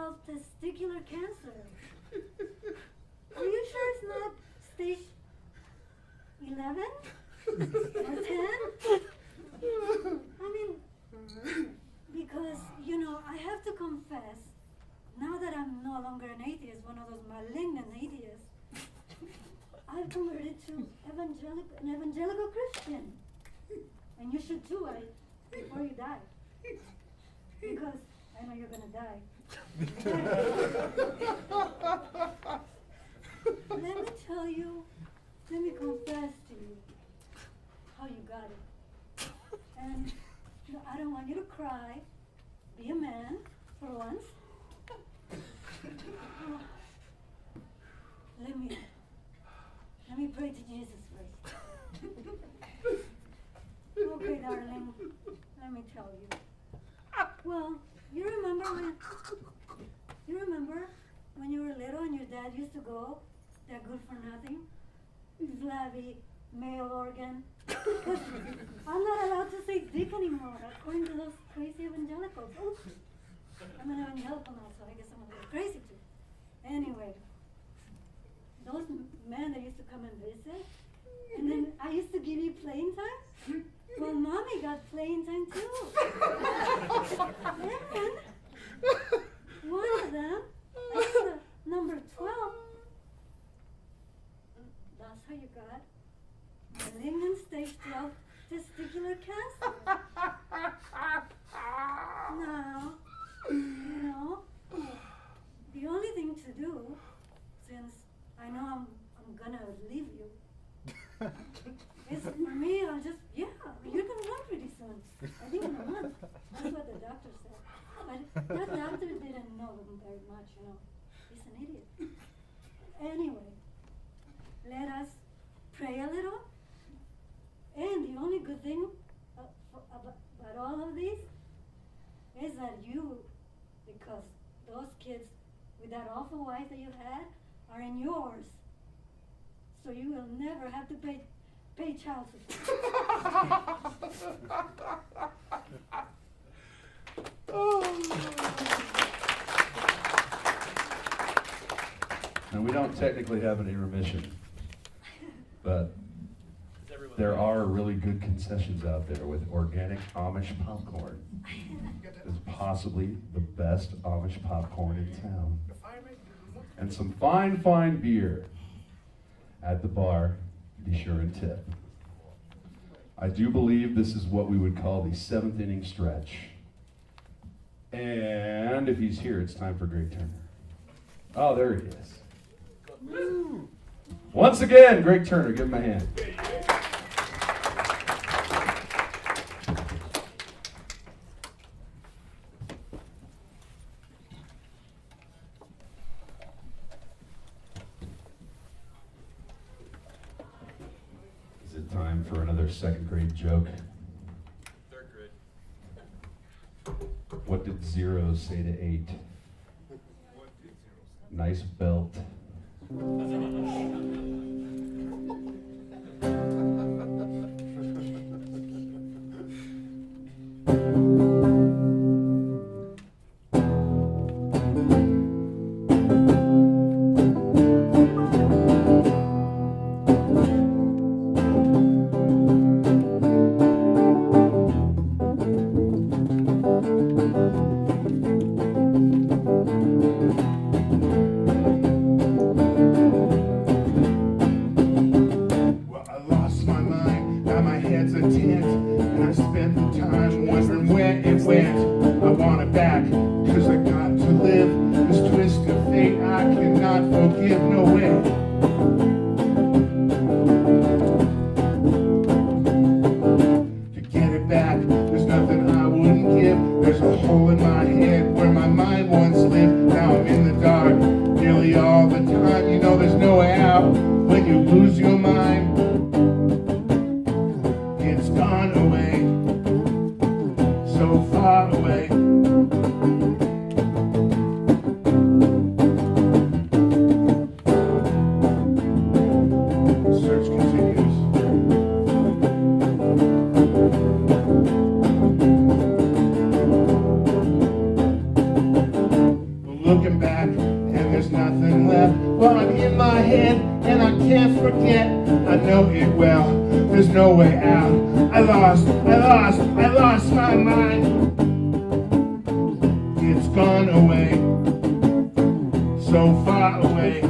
12 testicular cancer. Are you sure it's not stage 11 or 10? I mean, because, you know, I have to confess, now that I'm no longer an atheist, one of those malignant atheists, I've converted to an evangelical Christian. And you should too, before you die. Because I know you're gonna die. Let me tell you, let me confess to you how you got it. And I don't want you to cry. Be a man for once. Let me pray to Jesus first. Okay, darling, let me tell you. Well, you remember when you were little and your dad used to go, that good for nothing, flabby male organ? I'm not allowed to say dick anymore, according to those crazy evangelicals. Oops. I'm an evangelical now, so I guess I'm a little crazy too. Anyway, those men that used to come and visit, and then I used to give you playing time. Well, mommy got playing time too. And one of them, I think number 12, that's how you got malignant stage 12 testicular cancer. Now, you know, the only thing to do, since I know I'm gonna leave you, is for me, I'll just, you're gonna run pretty soon. I think in a month. That's what the doctor said. But that doctor didn't know him very much, you know. He's an idiot. Anyway, let us pray a little. And the only good thing about all of these is that you, because those kids with that awful wife that you had are in yours. So you will never have to pay child support. And we don't technically have any remission, but there are really good concessions out there with organic Amish popcorn. It's possibly the best Amish popcorn in town. And some fine, fine beer at the bar. Be sure and tip. I do believe this is what we would call the 7th inning stretch. And if he's here, it's time for Greg Turner. Oh, there he is. Once again, Greg Turner, give him a hand. Time for another 2nd grade joke. 3rd grade. What did 0 say to 8? Nice belt. nothing left. Well, I'm in my head and I can't forget. I know it well, there's no way out. I lost my mind. It's gone away, so far away.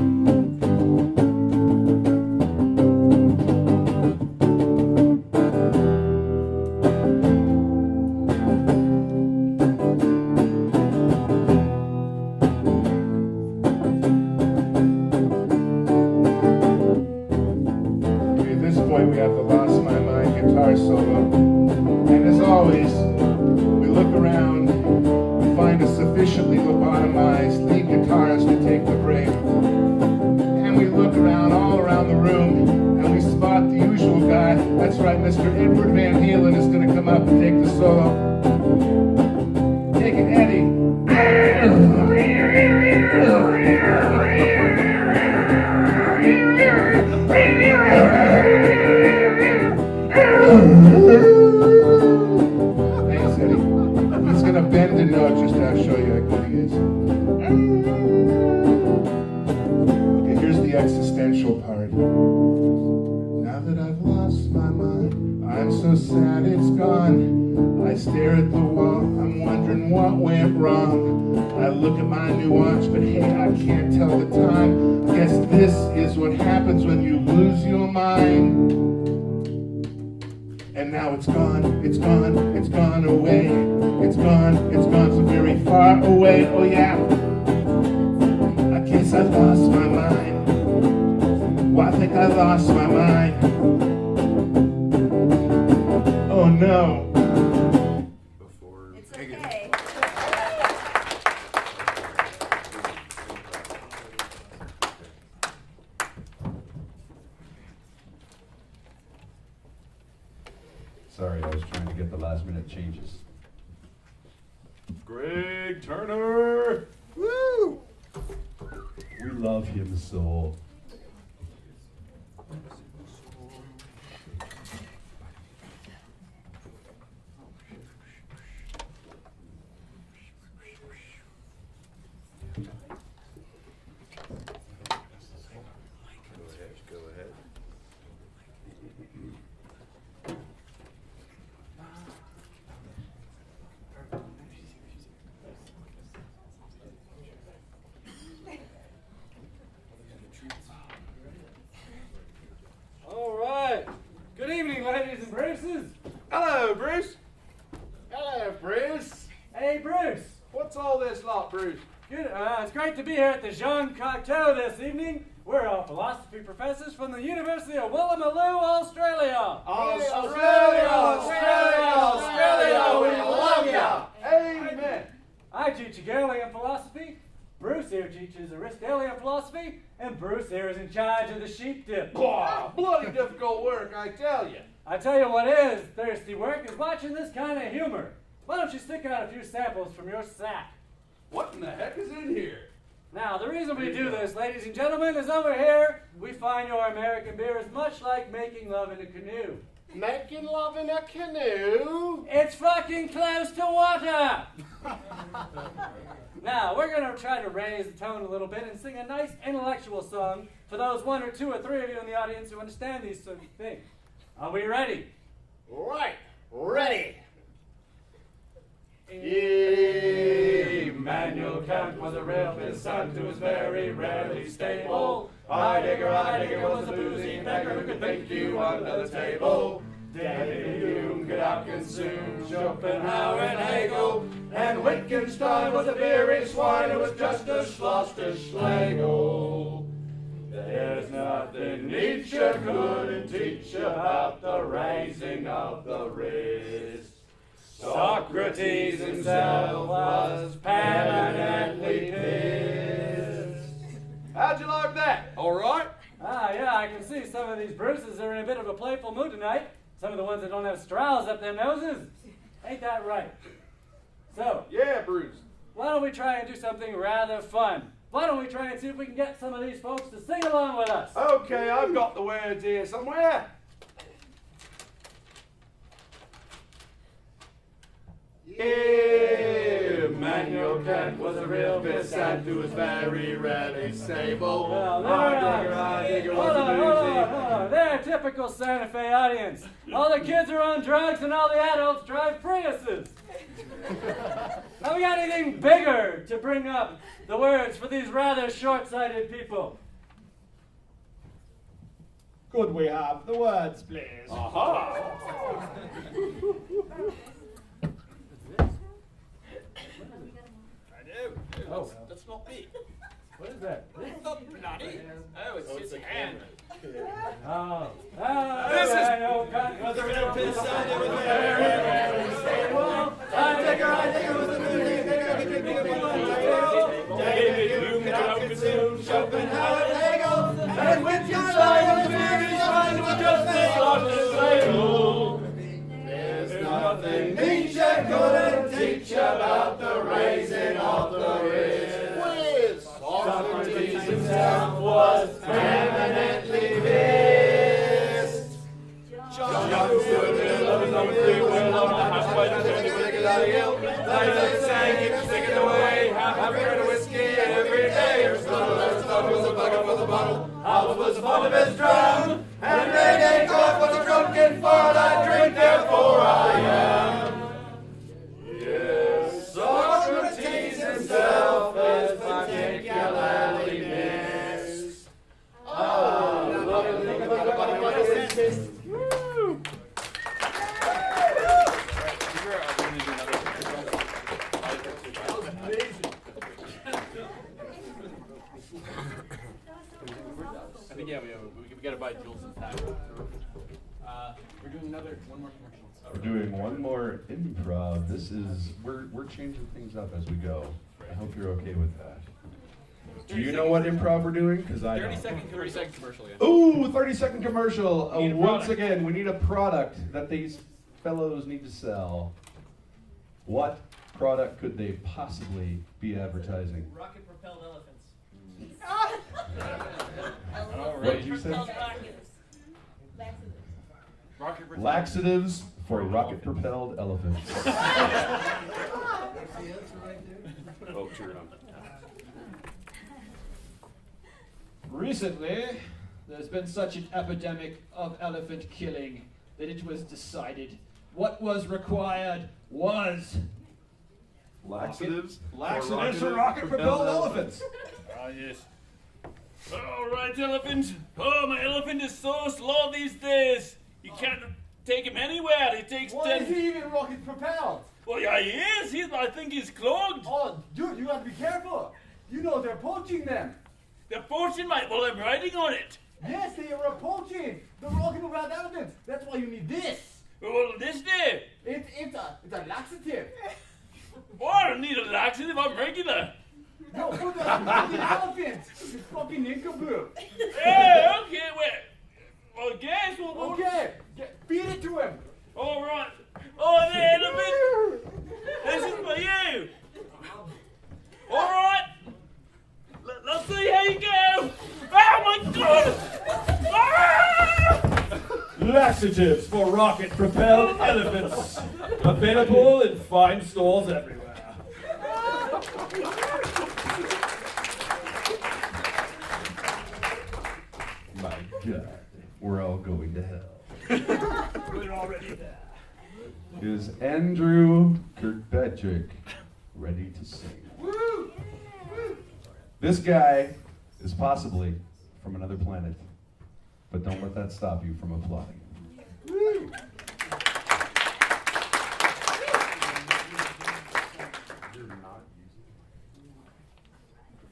We have the Lost My Mind guitar solo. And as always, we look around, we find a sufficiently lobotomized lead guitarist to take the break. And we look around, all around the room, and we spot the usual guy. That's right, Mr. Edward Van Halen is going to come up and take the solo. Take it, Eddie. Thanks, Eddie. He's gonna bend a note just to show you how good he is. Okay, here's the existential part. Now that I've lost my mind, I'm so sad it's gone. I stare at the wall, I'm wondering what went wrong. I look at my new watch, but hey, I can't tell the time. Guess this is what happens when you lose your mind. And now it's gone away. It's gone so very far away. Oh yeah, I guess I lost my mind. Well, I think I lost my mind. Oh no. It's okay. Sorry, I was trying to get the last minute changes. Greg Turner! Woo! We love him so. Go ahead. All right. Good evening, ladies and Bruces. Hello, Bruce. Hello, Bruce. Hey, Bruce. What's all this lot, Bruce? Good. It's great to be here at the Jean Cocteau this evening. We're all philosophy professors from the University of Woolloomooloo, Australia. Australia, we love ya. Amen. I teach Hegelian philosophy. Bruce here teaches Aristotelian philosophy, and Bruce here is in charge of the sheep dip. Bloody difficult work, I tell you. I tell you what is thirsty work is watching this kind of humor. Why don't you stick out a few samples from your sack? What in the heck is in here? Now, the reason we do this, ladies and gentlemen, is over here, we find your American beer is much like making love in a canoe. Making love in a canoe? It's fucking close to water! Now, we're going to try to raise the tone a little bit and sing a nice intellectual song for those 1 or 2 or 3 of you in the audience who understand these sort of things. Are we ready? Right, ready. Immanuel Kant was a real his son who was very rarely stable. Heidegger was a boozy beggar who could think you under the table. David Hume could out-consume Schopenhauer and Hegel. And Wittgenstein was a beery swine who was just as lost as Schlegel. There's nothing Nietzsche couldn't teach about the raising of the wrist. Socrates himself was permanently pissed. How'd you like that? All right? Yeah, I can see some of these Bruces are in a bit of a playful mood tonight. Some of the ones that don't have straws up their noses. Ain't that right? So, Yeah, Bruce. why don't we try and do something rather fun? Why don't we try and see if we can get some of these folks to sing along with us? Okay, I've got the words here somewhere. Immanuel Manuel Kent was a real pissant who was very rarely stable. Well, I digger was a hold on. They're a typical Santa Fe audience. All the kids are on drugs and all the adults drive Priuses. Have we got anything bigger to bring up the words for these rather short-sighted people? Could we have the words, please? Aha! Oh, That's not me. what is that? It's not bloody. Oh, it's his hand. Oh. This is- Was a real pissant. It was very rarely stable. I digger was a David Hume could outconsume Schopenhauer and Hegel, and Wittgenstein was very fine with just this lost label. there's nothing Nietzsche couldn't teach about the raising of the rich. Socrates himself was eminently pissed. John stood in the middle of his own free will on the house by the chimney with a galley hill. They sang, keep sticking away, half a crate of whiskey every day. Aristotle was a bugger for the bottle. Howells was fond of his drum. And Rene Cough was a drunken fart. I drink, therefore I am. Yes, Socrates himself is particularly missed. Oh, look at this. Woo! I think, yeah, we gotta buy Jules some time. We're doing one more commercial. We're doing one more improv. We're changing things up as we go. I hope you're okay with that. Do you know what improv we're doing? Because I don't. 30 second commercial, yeah. Ooh, 30-second commercial. We need a Once product. again, we need a product that these fellows need to sell. What product could they possibly be advertising? Rocket-propelled elephants. What did you say? Rocket Laxatives for rocket-propelled elephants. Oh, cheer it on. Recently, there's been such an epidemic of elephant killing that it was decided what was required was Laxatives? laxatives for rocket-propelled elephants. Ah, yes. All right, elephant. Oh, my elephant is so slow these days. You can't take him anywhere. He takes Why is he even rocket-propelled? Well, yeah, he is. I think he's clogged. Oh, dude, you have to be careful. You know they're poaching them. They're poaching well, I'm riding on it. Yes, they are poaching the rocket-propelled elephants. That's why you need this. Well, this day. It's a laxative. Oh, I don't need a laxative. I'm regular. No, for the elephants. It's fucking nincompoop. Hey, okay, wait. Well, guess what? Okay, feed it to him. All right. Oh, the elephant. This is for you. All right. Let's see how you go. Oh my God! Ah! Laxatives for rocket-propelled elephants. Available in fine stores everywhere. My God, we're all going to hell. We're already there. Is Andrew Kirkpatrick ready to sing? This guy is possibly from another planet, but don't let that stop you from applauding.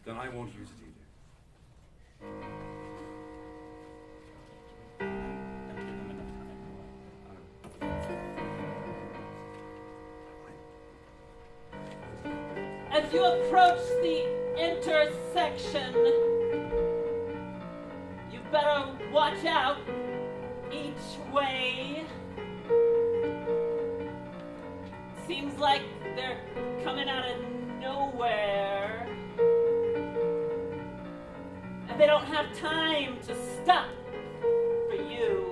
Then I won't use it either. As you approach the intersection, you better watch out each way. Seems like they're coming out of nowhere. And they don't have time to stop for you.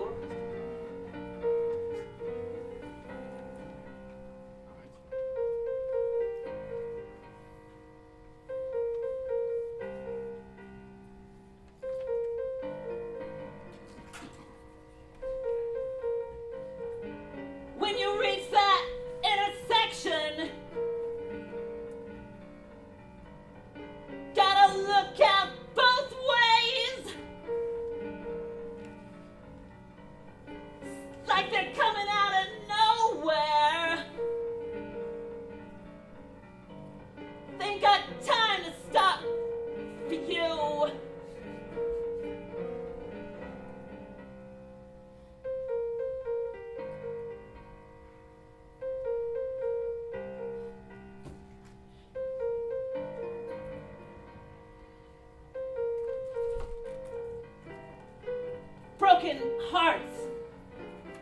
broken hearts,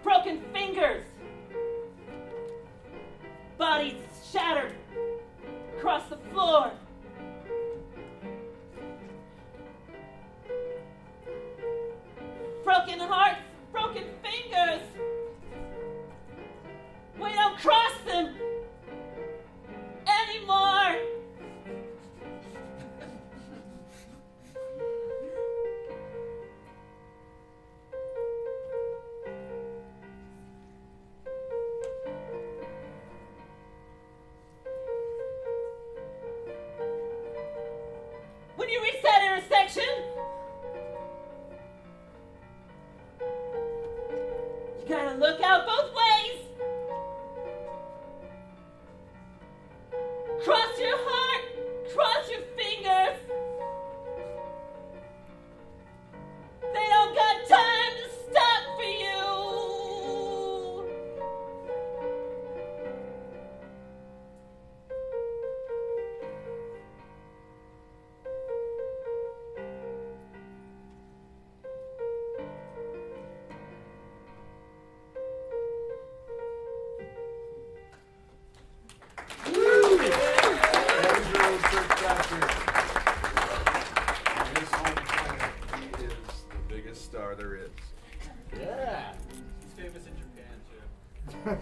broken fingers, bodies shattered across the floor. Broken hearts, broken fingers. We don't cross them anymore. When you reach that intersection, you gotta look out both ways. Cross your heart, cross your fingers. They don't got time to stop for you. Star there is. Yeah. He's famous in Japan too.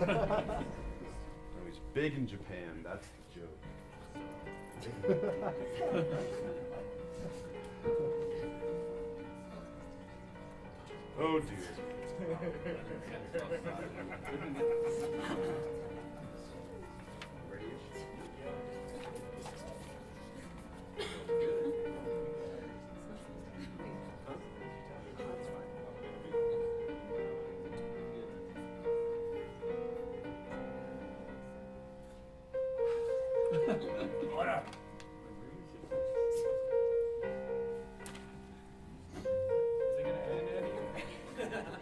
Oh, he's big in Japan. That's the joke. Oh dear.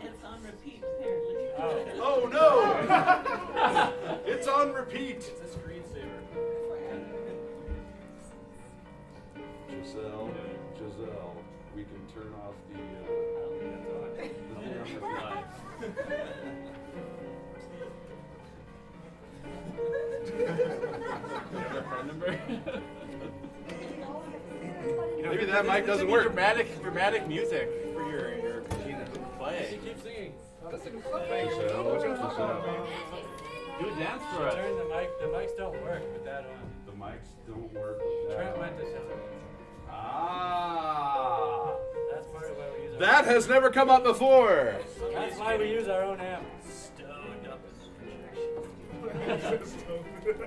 It's on repeat, apparently. Oh no! It's on repeat. It's a screensaver. Giselle, we can turn off the Maybe that mic doesn't work. Dramatic music for your play. Keep singing. Giselle. Do a dance for us. Turn the mic. The mics don't work with that on. The mics don't work with that. Trent went to show. Ah! That's part of why we use our That has never come up before. That's why we use our own amp. Stoned up in the projection.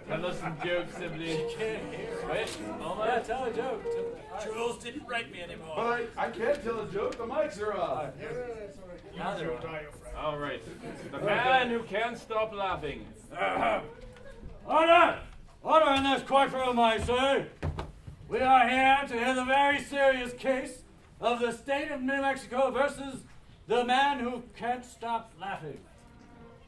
Tell us some jokes, sibling. You can't hear. Wait, hold on. Yeah, tell a joke. Jules didn't write me anymore. But I can't tell a joke. The mics are off. Now they're on. All right. The man who can't stop laughing. Order! Order in this courtroom, I say! We are here to hear the very serious case of the state of New Mexico versus the man who can't stop laughing.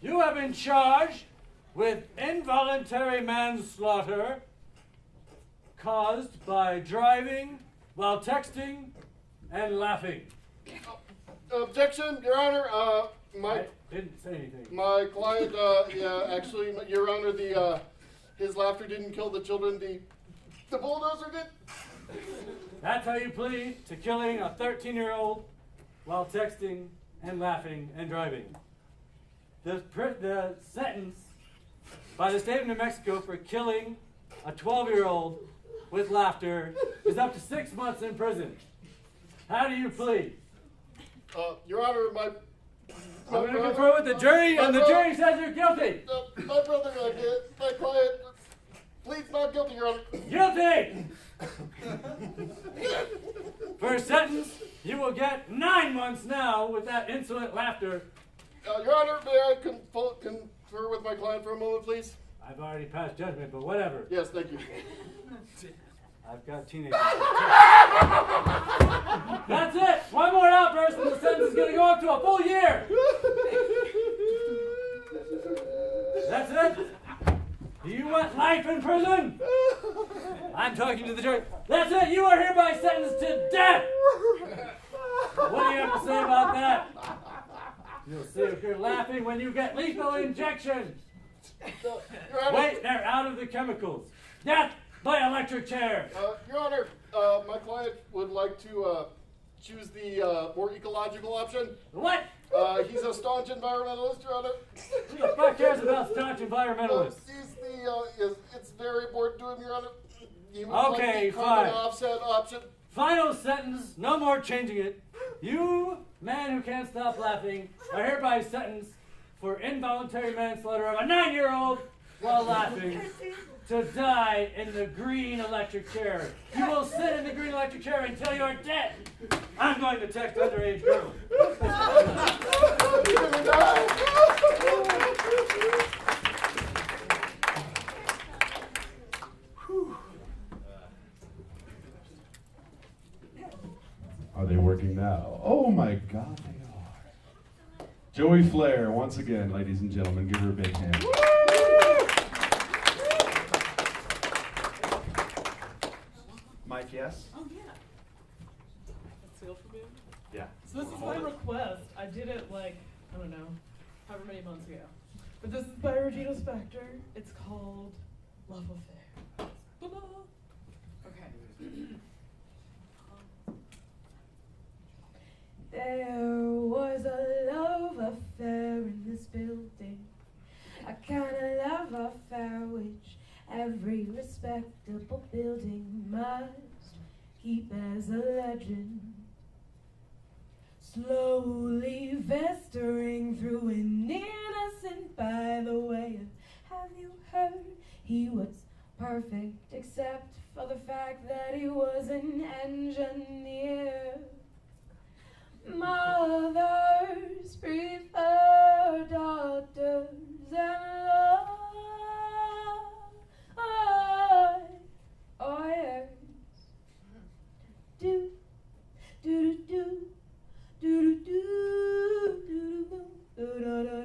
You have been charged with involuntary manslaughter caused by driving while texting and laughing. Objection, Your Honor. I My didn't say anything. my client, actually, Your Honor, his laughter didn't kill the children. The bulldozer did. That's how you plead to killing a 13-year-old while texting and laughing and driving. The sentence by the state of New Mexico for killing a 12-year-old with laughter is up to 6 months in prison. How do you plead? Your Honor, I'm going to confer with the jury, and the jury says you're guilty. My brother, my client, pleads not guilty, Your Honor. Guilty! For a sentence, you will get 9 months now with that insolent laughter. Your Honor, may I confer with my client for a moment, please? I've already passed judgment, but whatever. Yes, thank you. I've got teenagers. That's it! One more outburst and the sentence is going to go up to a full year! That's it? Do you want life in prison? I'm talking to the jury. That's it! You are hereby sentenced to death! What do you have to say about that? You'll see if you're laughing when you get lethal injection. Your Honor, Wait, they're out of the chemicals. Death by electric chair. Your Honor, my client would like to choose the more ecological option. What? He's a staunch environmentalist, Your Honor. Who the fuck cares about staunch environmentalists? It's very important to him, Your Honor. He would Okay, like the carbon fine. offset option. Final sentence, no more changing it. You, man who can't stop laughing, are hereby sentenced for involuntary manslaughter of a 9-year-old while laughing to die in the green electric chair. You will sit in the green electric chair until you're dead. I'm going to text underage girls. Are they working now? Oh my God, they are. Joey Flair, once again, ladies and gentlemen, give her a big hand. Mike, yes? Oh, yeah. That's real for me? Yeah. So this is my request. I did it like, I don't know, however many months ago. But this is by Regina Spektor. It's called Love Affair. Okay. There was a love affair in this building, a kind of love affair which every respectable building must keep as a legend. Slowly festering through an innocent by the way of, have you heard, he was perfect except for the fact that he was an engineer. Mothers prefer doctors and lawyers. Do do do do do do do do do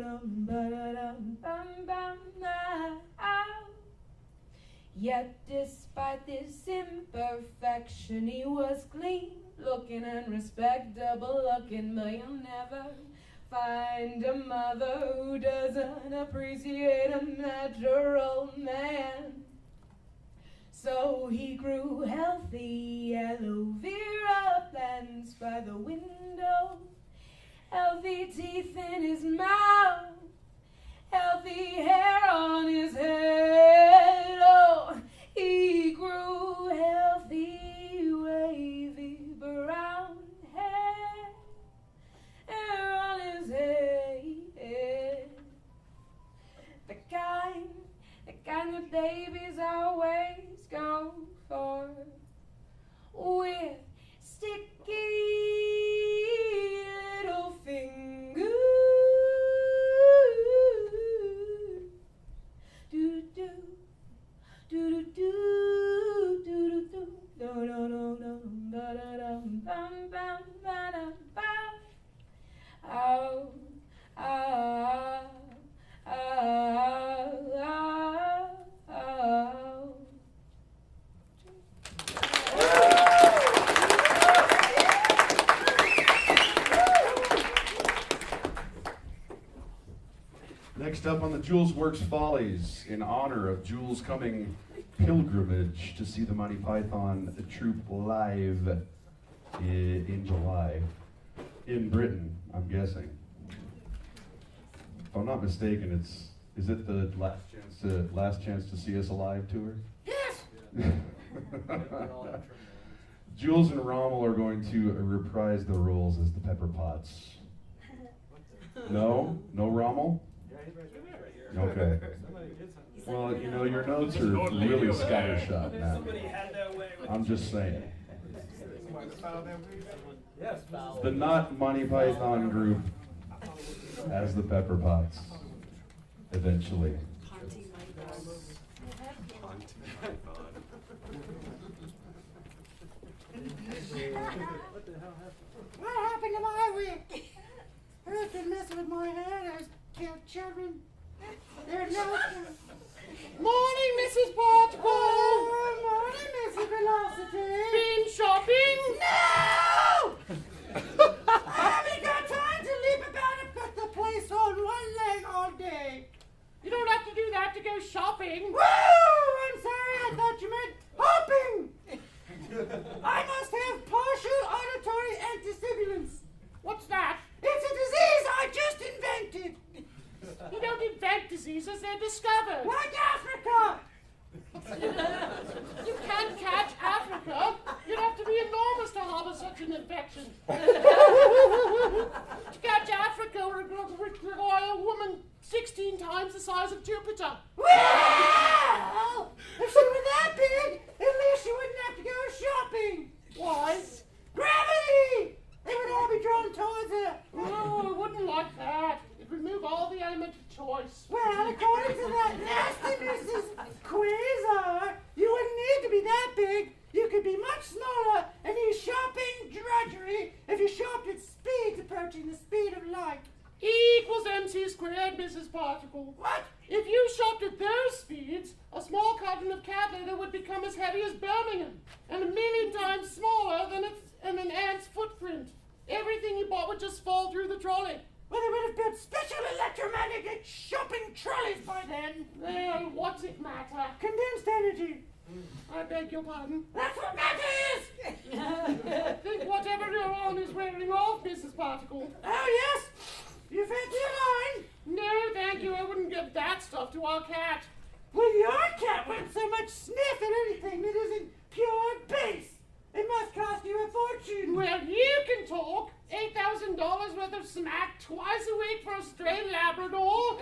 Yet despite this imperfection, he was clean looking and respectable looking, but you'll never find a mother who doesn't appreciate a natural man. So he grew healthy aloe vera plants by the window, healthy teeth in his mouth, healthy hair on his head. Oh, he grew healthy, wavy brown hair on his head. The kind that babies always go for, with sticky little fingers. Do do do do do do do do no no no no da da da bam bam ba da ba. Oh ah ah ah ah. Next up on the Julesworks Follies, in honor of Jules' coming pilgrimage to see the Monty Python troupe live in July in Britain, I'm guessing. If I'm not mistaken, is it the last chance to see us alive tour? Yes! Jules and Rommel are going to reprise their roles as the Pepper Potts. No? No Rommel? Okay. Well, you know, your notes are really scattershot now. I'm just saying. The not Monty Python group as the Pepper Potts, eventually. What happened to my wig? Who's been messing with my hair? Those cute children. They're no. Morning, Mrs. Portable. Morning, Mrs. Velocity. Been shopping? No! I haven't got time to leap about it, but the they're discovered. Like Africa! You can't catch Africa. You'd have to be enormous to harbor such an infection. To catch Africa would require a woman 16 times the size of Jupiter. Well, if she were that big, at least she wouldn't have to go shopping. Why? Gravity! They would all be drawn towards her. Oh, I wouldn't like that. It'd remove all the element of choice. Well, according to that nasty Mrs. Quasar, you wouldn't need to be that big. You could be much smaller and use shopping drudgery if you shopped at speeds approaching the speed of light. E equals mc squared, Mrs. Particle. What? If you shopped at those speeds, a small carton of cat litter would become as heavy as Birmingham, and 1,000,000 times smaller than an ant's footprint. Everything you bought would just fall through the trolley. Well, they would have built special electromagnetic shopping trolleys by then. Well, what's it matter? Condensed energy. I beg your pardon? That's what matters! Think whatever you're on is wearing off, Mrs. Particle. Oh, yes? You fancy a line? No, thank you. I wouldn't give that stuff to our cat. Well, your cat won't so much sniff at anything that isn't pure base. It must cost you a fortune. Well, you can talk. $8,000 worth of smack twice a week for a stray Labrador.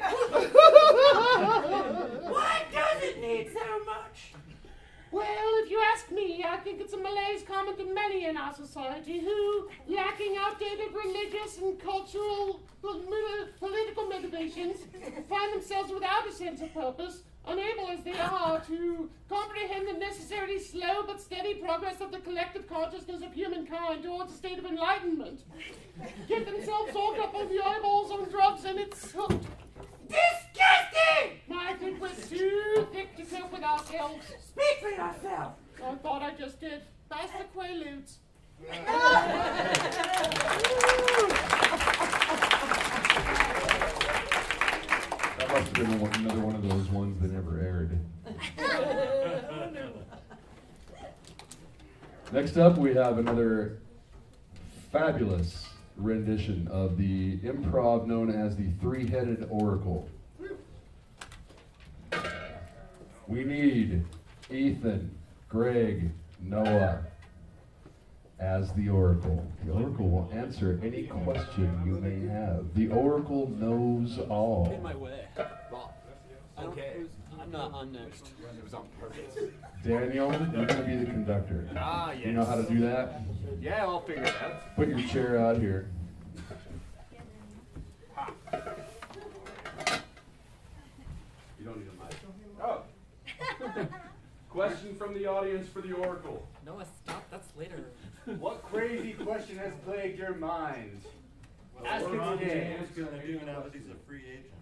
Why does it need so much? Well, if you ask me, I think it's a malaise common to many in our society who, lacking outdated religious and cultural political motivations, find themselves without a sense of purpose, unable as they are to comprehend the necessarily slow but steady progress of the collective consciousness of humankind towards a state of enlightenment. Get themselves soaked up on the eyeballs on drugs and it's hooked. Disgusting! I think we're too thick to cope with ourselves. Speak for yourself. I thought I just did. Pass the Quaaludes. That must have been another one of those ones that never aired. Next up, we have another fabulous rendition of the improv known as the Three-Headed Oracle. We need Ethan, Greg, Noah as the Oracle. The Oracle will answer any question you may have. The Oracle knows all. In my way. Well, I'm not on next. It was on purpose. Daniel, you're going to be the conductor. Ah, yes. You know how to do that? Yeah, I'll figure it out. Put your chair out here. You don't need a mic. Oh. Question from the audience for the Oracle. Noah, stop. That's later. What crazy question has plagued your mind? Ask it today. What's going to do now that he's a free agent?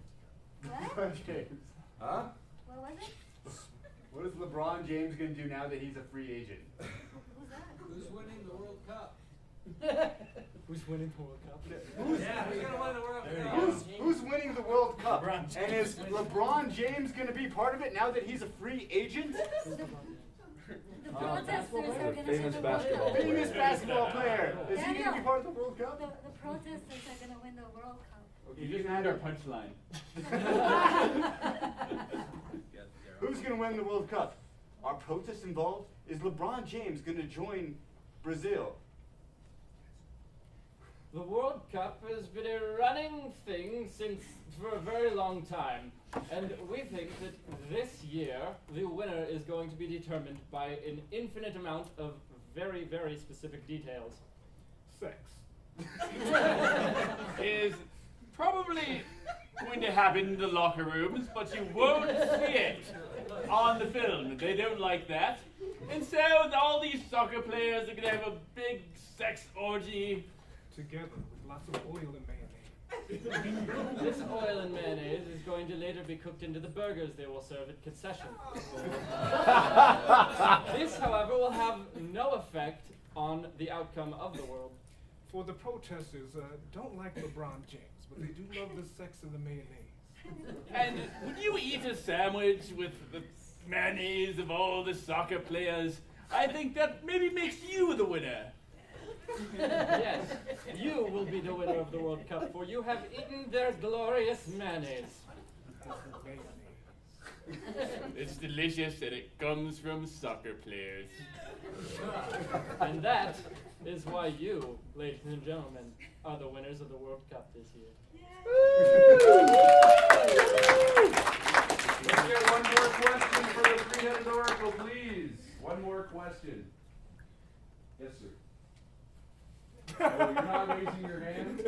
LeBron James. Huh? What was it? What is LeBron James going to do now that he's a free agent? Who's that? Who's winning the World Cup? Who's winning the World Cup? Who's gonna win the World Cup? Who's winning the World Cup? And is LeBron James going to be part of it now that he's a free agent? The protesters are going to Famous basketball player. Famous basketball player. Is he going to be Daniel. part of the World Cup? The protesters are going to win the World Cup. You just had our punchline. Who's going to win the World Cup? Are protests involved? Is LeBron James going to join Brazil? The World Cup has been a running thing for a very long time, and we think that this year the winner is going to be determined by an infinite amount of very, very specific details. Sex. Is probably going to happen in the locker rooms, but you won't see it on the film. They don't like that. And so all these soccer players are going to have a big sex orgy. Together with lots of oil and mayonnaise. This oil and mayonnaise is going to later be cooked into the burgers they will serve at concession. This, however, will have no effect on the outcome of the world. For the protesters, don't like LeBron James, but they do love the sex and the mayonnaise. And would you eat a sandwich with the mayonnaise of all the soccer players? I think that maybe makes you the winner. Yes, you will be the winner of the World Cup, for you have eaten their glorious mayonnaise. It's delicious and it comes from soccer players. And that is why you, ladies and gentlemen, are the winners of the World Cup this year. Let's get one more question for the three-headed oracle, please. One more question. Yes, sir. Oh, you're not raising your hand? He's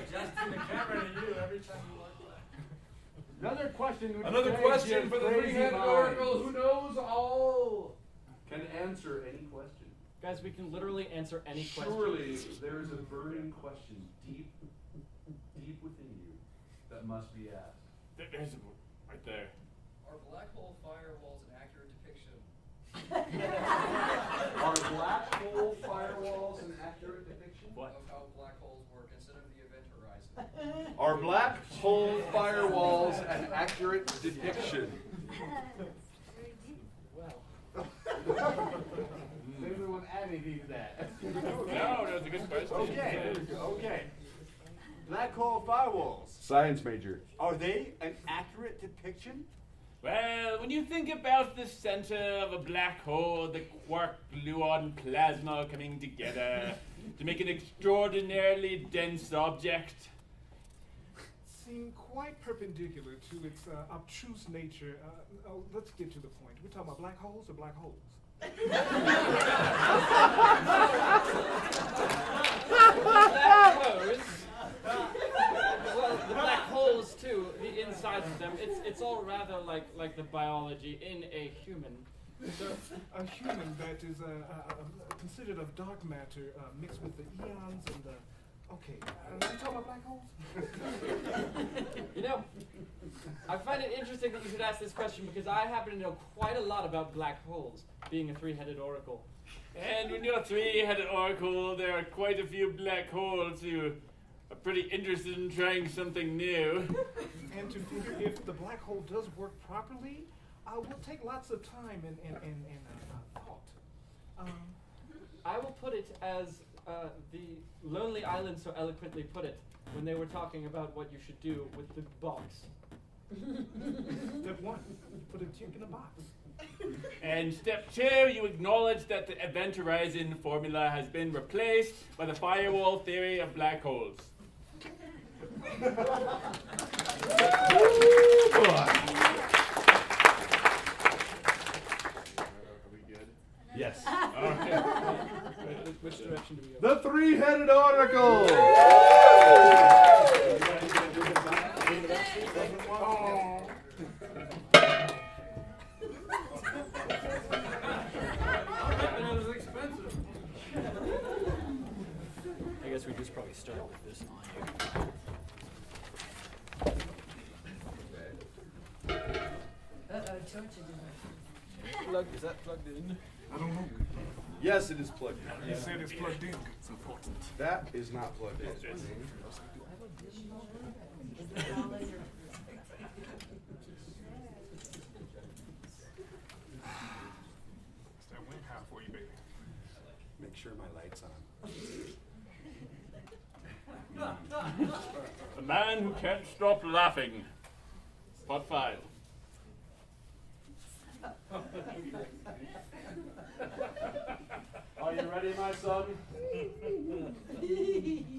adjusting the camera to you every time you walk by. Another question. Another question for the three-headed oracle who knows all can answer any question. Guys, we can literally answer any question. Surely there is a burning question deep within you that must be asked. There's a right there. Are black hole firewalls an accurate depiction? Are black hole firewalls an accurate depiction? Of how black holes work instead of the event horizon? Are black hole firewalls an accurate depiction? Well. Does anyone add anything to that? No, that's a good question. Okay. Black hole firewalls. Science major. Are they an accurate depiction? Well, when you think about the center of a black hole, the quark, gluon, plasma coming together to make an extraordinarily dense object. Seem quite perpendicular to its obtruse nature. Let's get to the point. We're talking about black holes or black holes? Well, the black holes too, the insides of them, it's all rather like the biology in a human. So, a human that is considered of dark matter mixed with the eons and the... Okay, are we talking about black holes? You know, I find it interesting that you should ask this question because I happen to know quite a lot about black holes, being a three-headed oracle. And when you're a three-headed oracle, there are quite a few black holes who are pretty interested in trying something new. And to figure if the black hole does work properly, will take lots of time and thought. I will put it as the Lonely Island so eloquently put it when they were talking about what you should do with the box. Step one, put a tick in a box. And step two, you acknowledge that the event horizon formula has been replaced by the firewall theory of black holes. Yes. Okay. Which direction do we go? The three-headed oracle! I guess we just probably start with this on Is that plugged in? I don't know. Yes, it is plugged in. You said it's plugged in. It's important. That is not plugged in. That went half for you, baby. Make sure my light's on. The man who can't stop laughing. Spot 5. Are you ready, my son?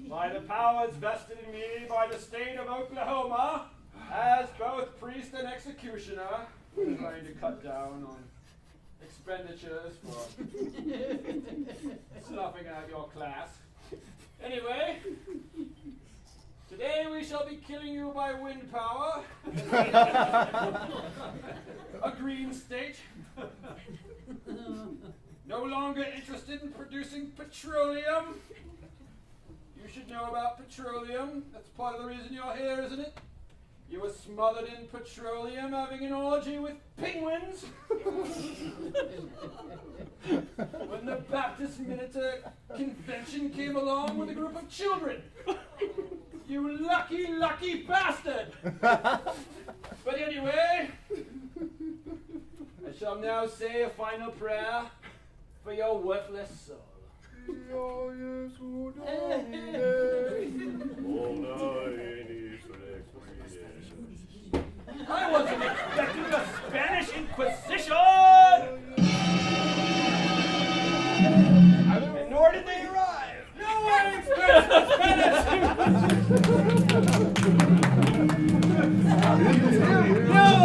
By the powers vested in me by the state of Oklahoma, as both priest and executioner, we're trying to cut down on expenditures for snuffing out your class. Anyway, today we shall be killing you by wind power. A green state. No longer interested in producing petroleum. You should know about petroleum. That's part of the reason you're here, isn't it? You were smothered in petroleum having an orgy with penguins. When the Baptist Minister Convention came along with a group of children. You lucky, lucky bastard! But anyway, I shall now say a final prayer for your worthless soul.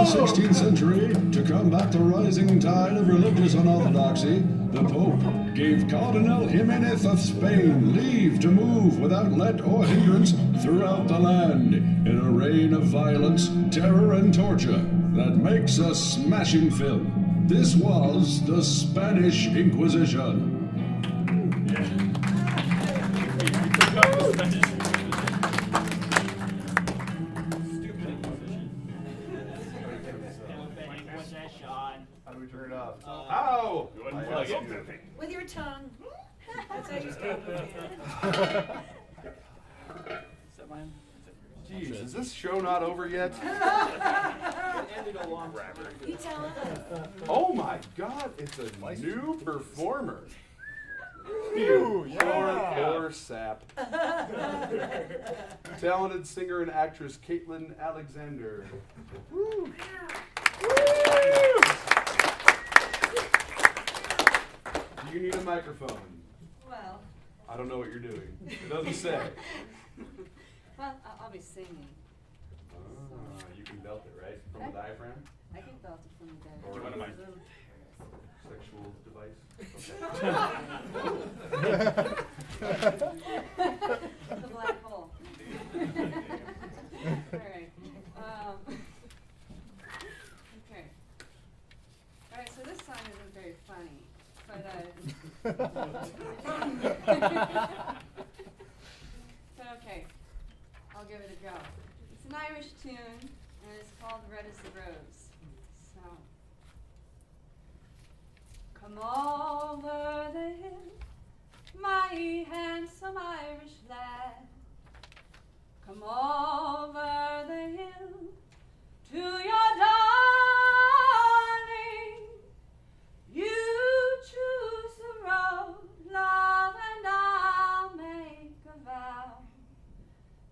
16th century, to combat the rising tide of religious unorthodoxy, the Pope gave Cardinal Jimenez of Spain leave to move without let or hindrance throughout the land in a reign of violence, terror, and torture that makes a smashing film. This was the Spanish Inquisition. How do we turn it off? How? With your tongue. That's how you start. Jeez, is this show not over yet? You tell us. Oh my God, it's a new performer. Ew, Poor sap. Talented singer and actress Caitlin Alexander. Woo. Do you need a microphone? Well. I don't know what you're doing. It doesn't say. Well, I'll be singing. You can belt it, right? From the diaphragm? I can belt it from the diaphragm. Or one of my sexual device? The black hole. Alright. Okay. Alright, so this song isn't very funny, but okay. I'll give it a go. It's an Irish tune, and it's called Red as the Rose. So, come over the hill, my handsome Irish lad. Come over the hill to your darling. You choose the road, love, and I'll make a vow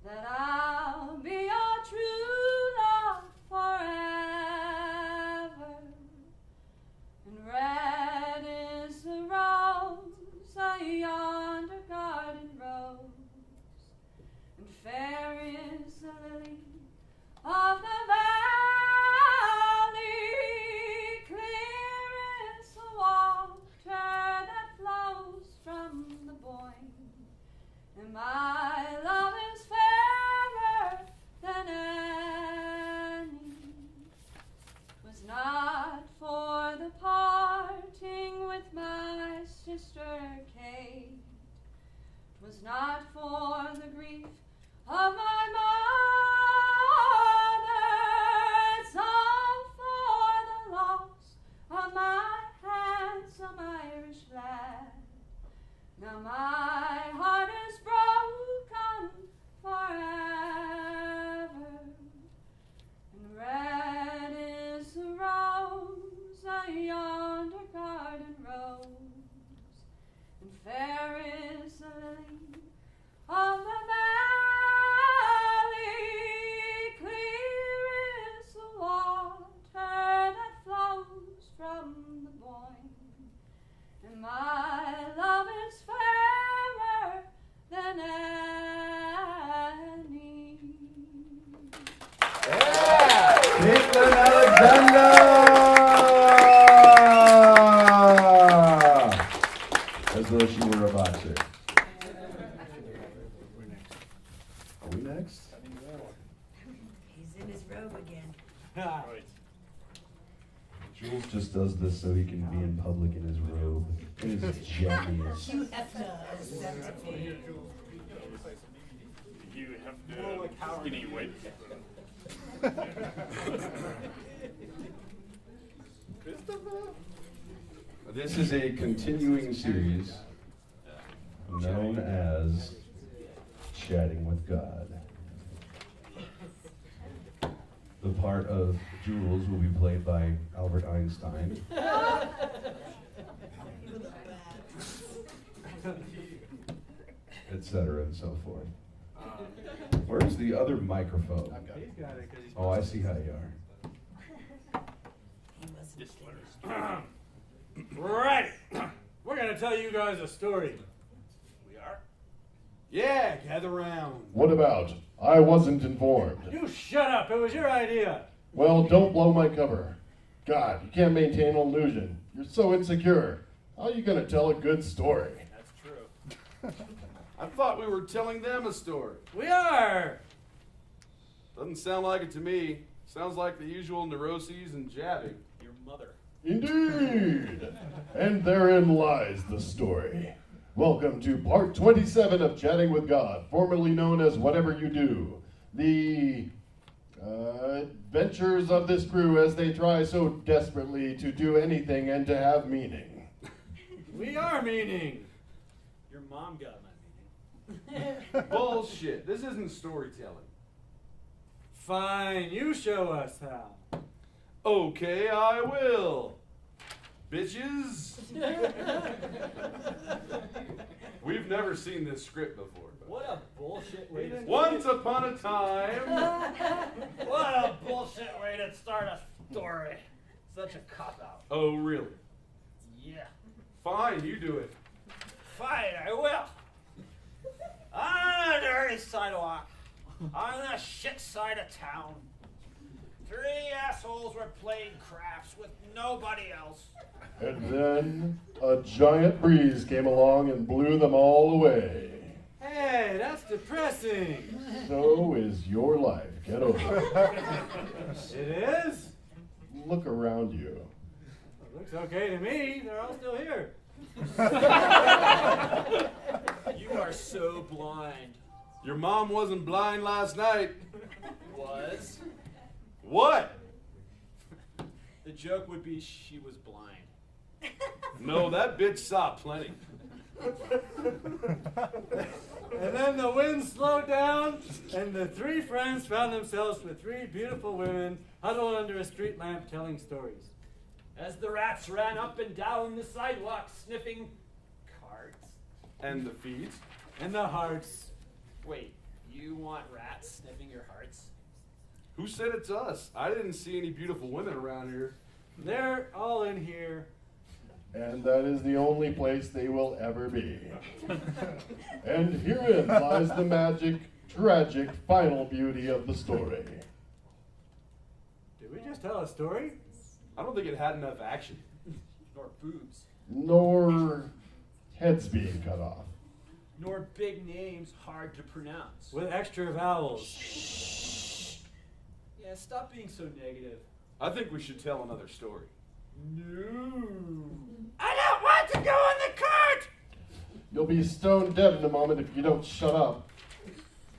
that I'll be your true love forever. And red is the rose, a yonder garden rose, and fair is the lily of the valley. Clear is the water that flows from the Boyne, and my love is fairer than any. 'Twas not for the parting with my sister Kate, 'twas not for the grief of my mother, it's all for the loss of my handsome Irish lad. Now my heart is broken forever, and red is the rose, a yonder garden rose, and fair is the lily of the valley. Clear is the water that flows from the Boyne, and my love is fairer than any. Caitlin Alexander! As though she were a boxer. Are we next? He's in his robe again. Jules just does this so he can be in public in his robe, in his jammies. You have to accept it. You have the skinny weight. This is a continuing series known as Chatting with God. The part of Jules will be played by Albert Einstein. Etc. and so forth. Where's the other microphone? Oh, I see how you are. Right. We're going to tell you guys a story. We are? Yeah, gather round. What about? I wasn't informed. You shut up. It was your idea. Well, don't blow my cover. God, you can't maintain an illusion. You're so insecure. How are you going to tell a good story? That's true. I thought we were telling them a story. We are! Doesn't sound like it to me. Sounds like the usual neuroses and jabbing. Your mother. Indeed. And therein lies the story. Welcome to part 27 of Chatting with God, formerly known as Whatever You Do. The adventures of this crew as they try so desperately to do anything and to have meaning. We are meaning. Your mom got my meaning. Bullshit. This isn't storytelling. Fine, you show us how. Okay, I will. Bitches. We've never seen this script before. What a bullshit way to Once upon a time. What a bullshit way to start a story. Such a cop-out. Oh, really? Yeah. Fine, you do it. Fine, I will. On a dirty sidewalk, on the shit side of town, 3 assholes were playing craps with nobody else. And then a giant breeze came along and blew them all away. Hey, that's depressing. So is your life. Get over it. It is? Look around you. It looks okay to me. They're all still here. You are so blind. Your mom wasn't blind last night. Was? What? The joke would be she was blind. No, that bitch saw plenty. And then the wind slowed down, and the 3 friends found themselves with 3 beautiful women huddled under a street lamp telling stories. As the rats ran up and down the sidewalk sniffing cards. And the feet. And the hearts. Wait, you want rats sniffing your hearts? Who said it's us? I didn't see any beautiful women around here. They're all in here. And that is the only place they will ever be. And herein lies the magic, tragic, final beauty of the story. Did we just tell a story? I don't think it had enough action. Nor boobs. Nor heads being cut off. Nor big names hard to pronounce. With extra vowels. Yeah, stop being so negative. I think we should tell another story. No. I don't want to go in the cart! You'll be stone dead in a moment if you don't shut up.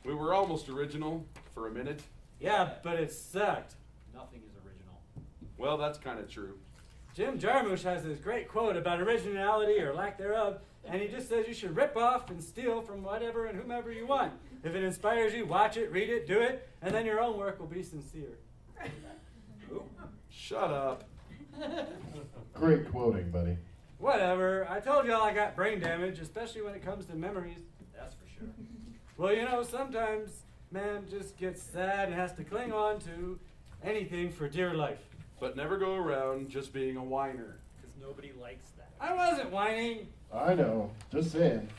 We were almost original for a minute. Yeah, but it sucked. Nothing is original. Well, that's kind of true. Jim Jarmusch has this great quote about originality or lack thereof, and he just says you should rip off and steal from whatever and whomever you want. If it inspires you, watch it, read it, do it, and then your own work will be sincere. Shut up. Great quoting, buddy. Whatever. I told y'all I got brain damage, especially when it comes to memories. That's for sure. Well, you know, sometimes man just gets sad and has to cling on to anything for dear life. But never go around just being a whiner. Because nobody likes that. I wasn't whining. I know. Just saying.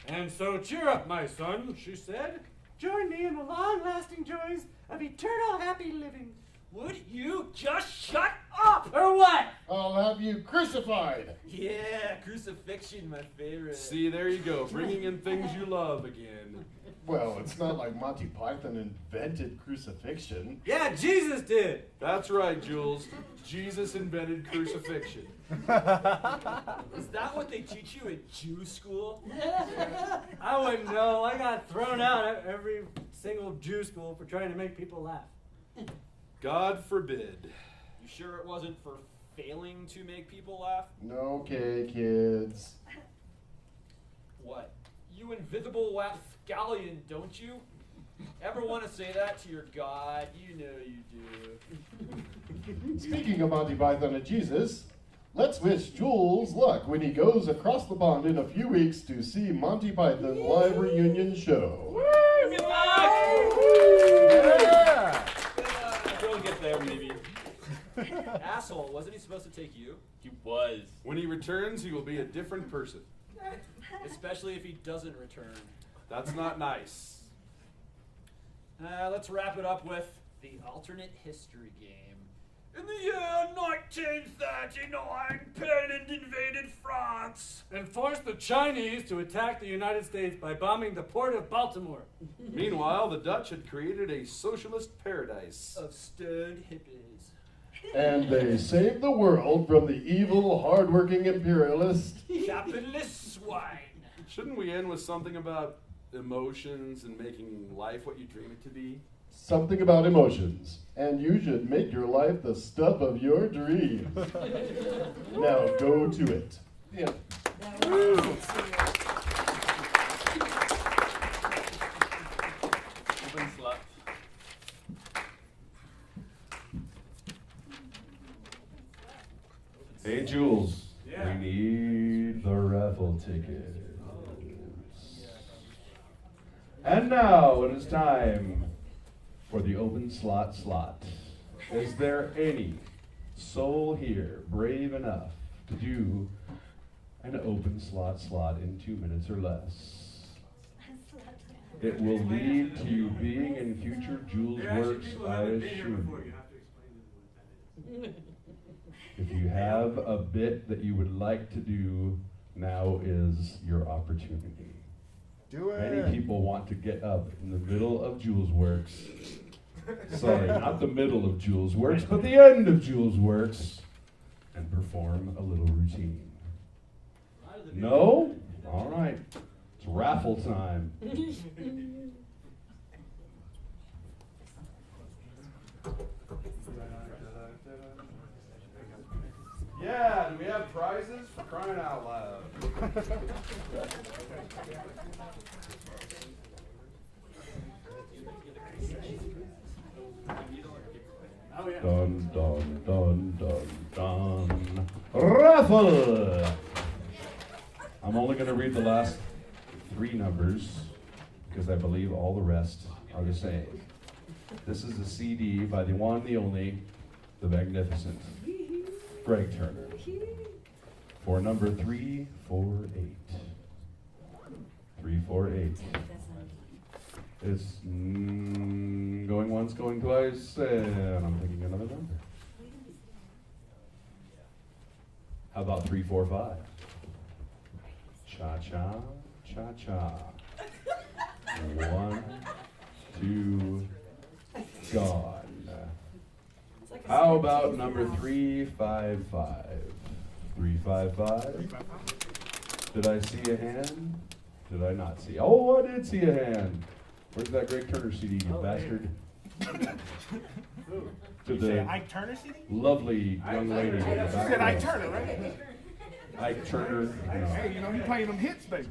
And so cheer up, my son, she said. Join me in the long-lasting joys of eternal happy living. Would you just shut up? Or what? I'll have you crucified. Yeah, crucifixion, my favorite. See, there you go, bringing in things you love again. Well, it's not like Monty Python invented crucifixion. Yeah, Jesus did. That's right, Jules. Jesus invented crucifixion. Is that what they teach you at Jew school? I wouldn't know. I got thrown out at every single Jew school for trying to make people laugh. God forbid. You sure it wasn't for failing to make people laugh? Okay, kids. What? You invisible rapscallion, don't you? Ever want to say that to your God? You know you do. Speaking of Monty Python and Jesus, let's wish Jules luck when he goes across the pond in a few weeks to see Monty Python live reunion show. Woo! Good luck! Yeah! He'll get there, maybe. Asshole, wasn't he supposed to take you? He was. When he returns, he will be a different person. Especially if he doesn't return. That's not nice. Let's wrap it up with the alternate history game. In the year 1939, Poland invaded France and forced the Chinese to attack the United States by bombing the port of Baltimore. Meanwhile, the Dutch had created a socialist paradise of stoned hippies. And they saved the world from the evil, hard-working imperialist capitalist swine. Shouldn't we end with something about emotions and making life what you dream it to be? Something about emotions. And you should make your life the stuff of your dreams. Now go to it. Yeah. Hey, Jules. Yeah. We need the raffle tickets. And now it is time for the open slot. Is there any soul here brave enough to do an open slot in 2 minutes or less? It will lead to you being in future Julesworks, I assure you. If you have a bit that you would like to do, now is your opportunity. Do it. Many people want to get up in the middle of Julesworks. Sorry, not the middle of Julesworks, but the end of Julesworks, and perform a little routine. No? All right. It's raffle time. Yeah, do we have prizes for crying out loud? Dun, dun, dun, dun, dun. Raffle! I'm only going to read the last 3 numbers because I believe all the rest are the same. This is a CD by the one, the only, the magnificent Greg Turner for number 348. 348. It's going once, going twice, and I'm thinking another number. How about 345? Cha-cha, cha-cha. 1, 2, gone. How about number 355? 355. Did I see a hand? Did I not see? Oh, I did see a hand. Where's that Greg Turner CD, you bastard? To the Ike Turner CD? lovely young lady in the You back. said Ike Turner, right? Ike Turner. Hey, you know, he playing them hits, baby.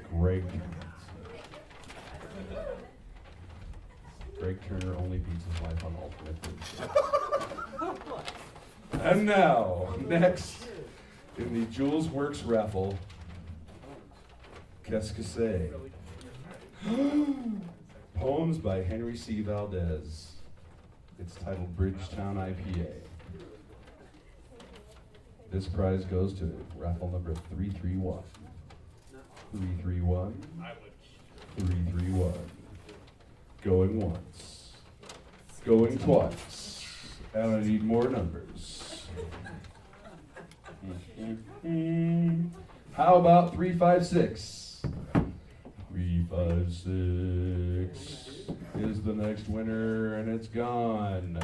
Greg Turner only beats his wife on alternate food. And now, next in the Julesworks raffle, Qu'est-ce que c'est? Poems by Henry C. Valdez. It's titled Bridgetown IPA. This prize goes to raffle number 331. 331. 331. Going once. Going twice. And I need more numbers. How about 356? 356 is the next winner, and it's gone.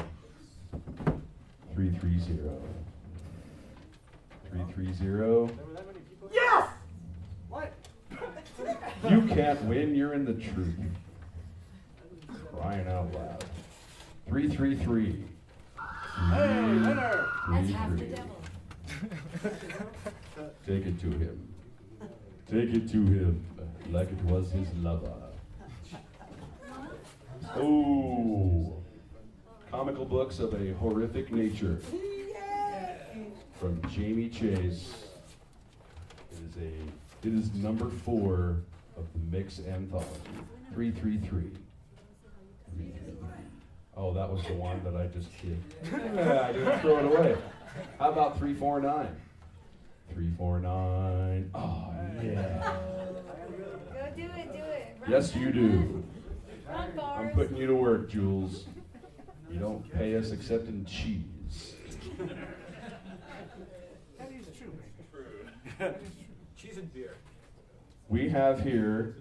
330. 330. Yes! What? You can't win, you're in the truth. Crying out loud. 333. Hey, winner! That's half the devil. Take it to him. Take it to him like it was his lover. Oh, comical books of a horrific nature from Jamie Chase. It is number 4 of the Mix Anthology. 333. Oh, that was the one that I just kicked. I didn't throw it away. How about 349? 349. Oh, yeah. Go do it, do it. Yes, you do. Run, I'm putting you to work, Jules. You don't pay us except in cheese. That is true, man. True. Cheese and beer. We have here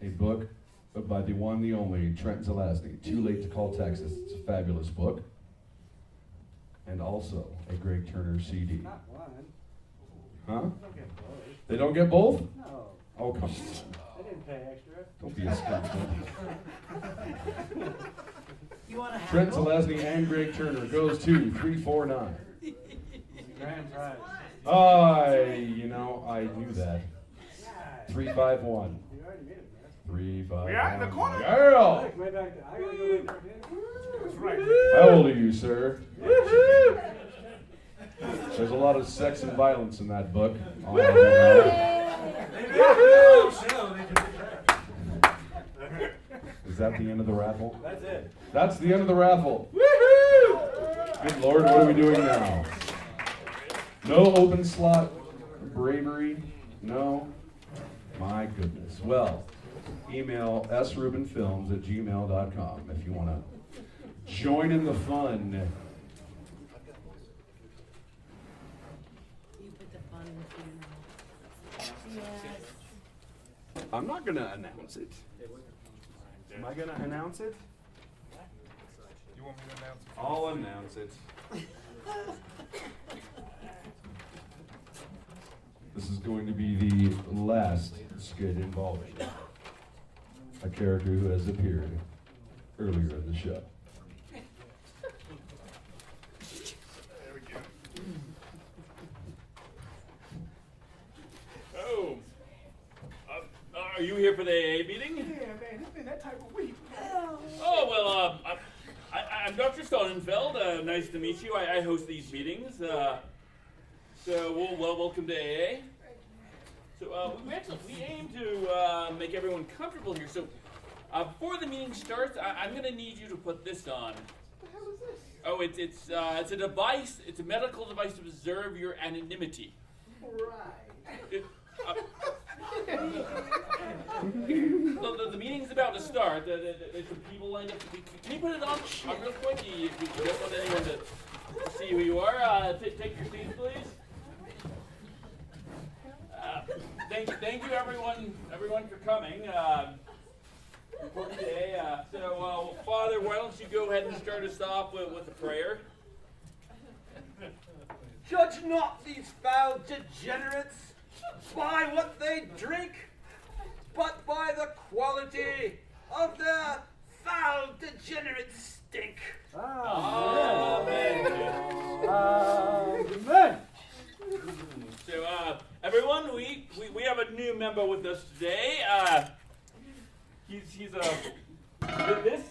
a book by the one, the only, Trent Zelazny, Too Late to Call Texas. It's a fabulous book. And also a Greg Turner CD. Not one. Huh? Don't get both. They don't get both? No. Oh, come on. They didn't pay extra. Don't be a scumbag. You want to have Trent Zelazny and Greg Turner goes to 349. Grand prize. I knew that. 351. You already made it, man. 351. We are in the corner. Girl! Look, way back there. I gotta go way back there. That's right. How old are you, sir? There's a lot of sex and violence in that book. Is that the end of the raffle? That's it. That's the end of the raffle. Good Lord, what are we doing now? No open slot bravery? No? My goodness. Well, email srubinfilms@gmail.com if you want to join in the fun. You put the fun in the funeral. Yes. I'm not going to announce it. Am I going to announce it? You want me to announce it? I'll announce it. This is going to be the last skit involving a character who has appeared earlier in the show. There we go. Oh. Are you here for the AA meeting? Yeah, man, it's been that type of week. Oh, well, I'm Dr. Sonnenfeld. Nice to meet you. I host these meetings. So, welcome to AA. So, we aim to make everyone comfortable here. So, before the meeting starts, I'm going to need you to put this on. What the hell is this? Oh, it's a device. It's a medical device to preserve your anonymity. Right. The meeting's about to start. There's some people lined up. Can you put it on real quick? You don't want anyone to see who you are. Take your seats, please. Thank you, everyone for coming. Important day. So, Father, why don't you go ahead and start us off with a prayer? Judge not these foul degenerates by what they drink, but by the quality of their foul degenerate stink. Amen. Amen. So, everyone, we have a new member with us today. This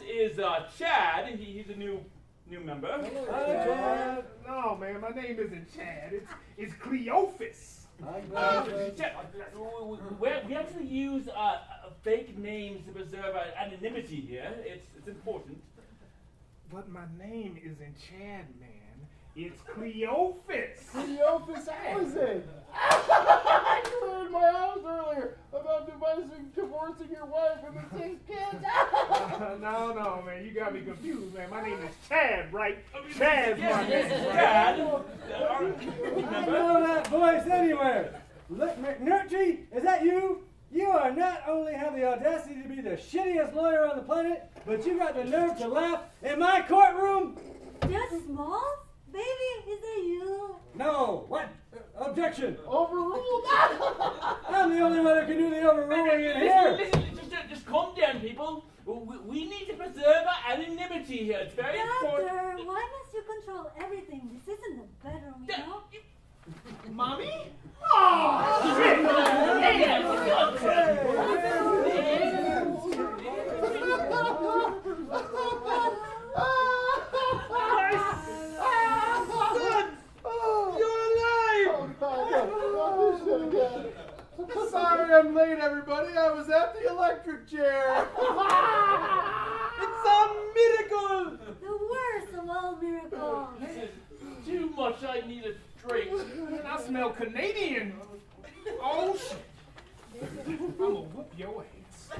is Chad. He's a new member. Chad. No, man, my name isn't Chad. It's Cleophas. We actually use fake names to preserve our anonymity here. It's important. But my name isn't Chad, man. It's Cleophas. Cleophas, how is it? You were in my house earlier about divorcing your wife and the 6 kids. No, man, you got me confused, man. My name is Chad, right? Chad's my name. Chad. I know that voice anywhere. Look, McNurtry, is that you? You are not only have the audacity to be the shittiest lawyer on the planet, but you got the nerve to laugh in my courtroom. Just small? Baby, is that you? No. What? Objection. Overruled. I'm the only one who can do the overruling in here. Listen, just calm down, people. We need to preserve our anonymity here. It's very important. Doctor, why must you control everything? This isn't the bedroom, you know? Mommy? Oh, shit! Sorry I'm late, everybody. I was at the electric chair. It's a miracle. The worst of all miracles. This is too much. I need a drink. I smell Canadian. Oh, shit. I'm gonna whoop your ass.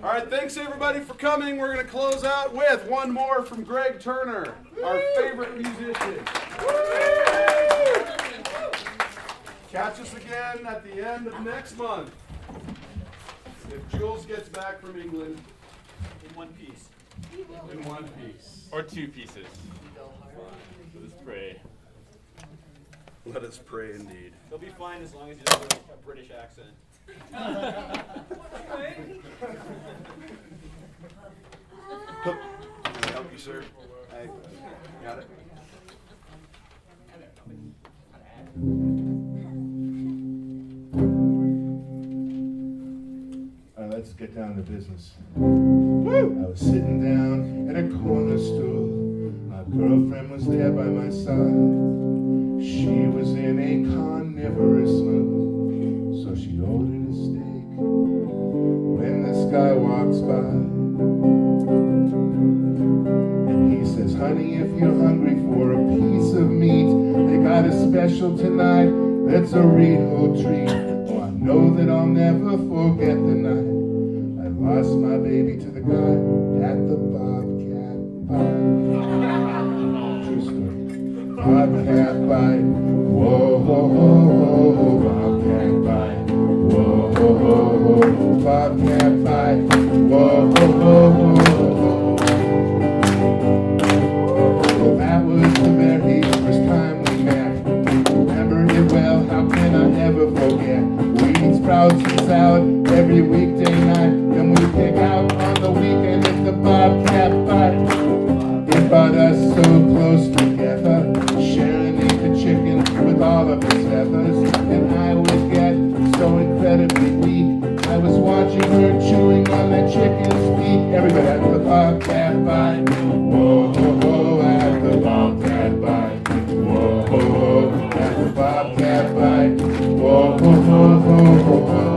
All right, thanks everybody for coming. We're going to close out with one more from Greg Turner, our favorite musician. Catch us again at the end of next month. If Jules gets back from England In one piece. in one piece. Or two pieces. Let us pray. Let us pray indeed. He'll be fine as long as he doesn't have a British accent. Can I help you, sir? I got it. All right, let's get down to business. I was sitting down in a corner stool. My girlfriend was there by my side. She was in a carnivorous mood, so she ordered a steak. When this guy walks by, and he says, honey, if you're hungry for a piece of meat, they got a special tonight that's a real treat. Oh, I know that I'll never forget the night I lost my baby to the guy at the Bobcat Bite. True story. Bobcat Bite. Whoa, whoa, whoa, Bobcat Bite. Whoa, whoa, whoa, Bobcat Bite. Whoa, whoa, whoa, well, that was the very first time we met. Remember it well, how can I ever forget? We eat sprouts and salad every weekday night. Then we pick out on the weekend at the Bobcat Bite. It brought us so close together, sharing the chicken with all of his feathers. And I would get so incredibly weak. I was watching her chewing on that chicken's feet. Everybody at the Bobcat Bite. Whoa, whoa, whoa, at the Bobcat Bite. Whoa, whoa, whoa, at the Bobcat Bite. Whoa, whoa, whoa, whoa, whoa.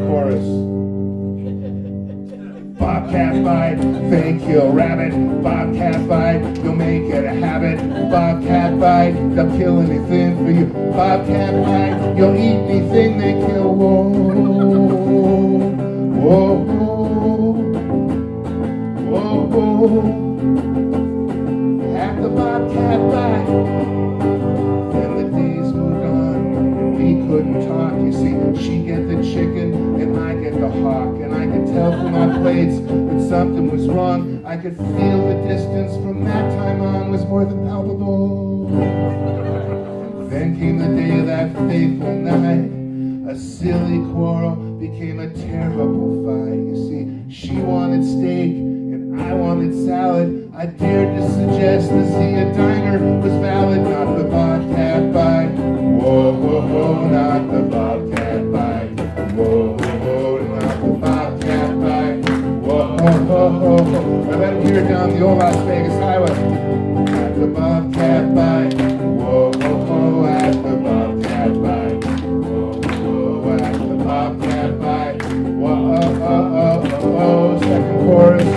Chorus. Bobcat Bite, they kill rabbit. Bobcat Bite, you'll make it a habit. Bobcat Bite, they'll kill anything for you. Bobcat Bite, you'll eat anything they kill. Whoa, whoa, whoa, whoa. At the Bobcat Bite. Then the days moved on, and we couldn't talk. You see, she get the chicken, and I get the hawk. And I could tell from my plates that something was wrong. I could feel the distance from that time on was more than palpable. Then came the day of that fateful night. A silly quarrel became a terrible fight. You see, she wanted steak and I wanted salad. I dared to suggest the Zia Diner was valid, not the Bobcat Bite. Whoa, whoa, whoa, not the Bobcat Bite. Whoa, whoa, whoa, not the Bobcat Bite. Whoa, whoa, whoa, whoa. I better hear it down the old Las Vegas highway. At the Bobcat Bite. Whoa, whoa, whoa, at the Bobcat Bite. Whoa, whoa, at the Bobcat Bite. Whoa, oh, oh, oh, oh, second chorus.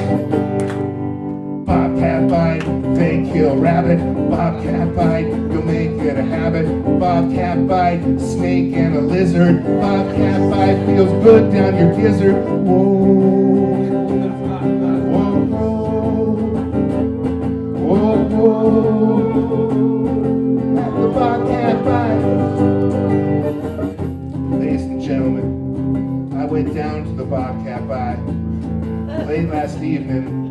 Bobcat Bite, they kill rabbit. Bobcat Bite, you'll make it a habit. Bobcat Bite, snake and a lizard. Bobcat Bite feels good down your gizzard. Whoa, whoa, whoa, whoa. At the Bobcat Bite. Ladies and gentlemen, I went down to the Bobcat Bite late last evening.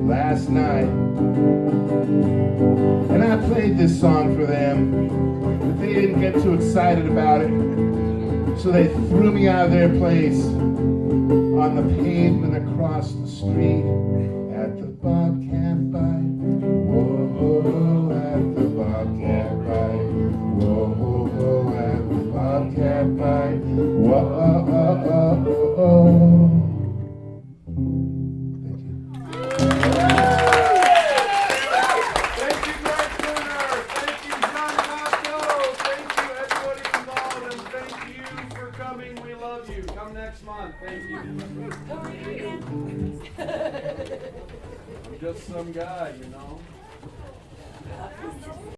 Last night, and I played this song for them, but they didn't get too excited about it, so they threw me out of their place on the pavement across the street at the Bobcat Bite. Whoa, whoa, at the Bobcat Bite. Whoa, whoa, at the Bobcat Bite. Whoa, oh, oh, oh, oh. Thank you, Greg Turner. Thank you, Jean Cocteau. Thank you, everybody involved, and thank you for coming. We love you. Come next month. Thank you. I'm just some guy, you know.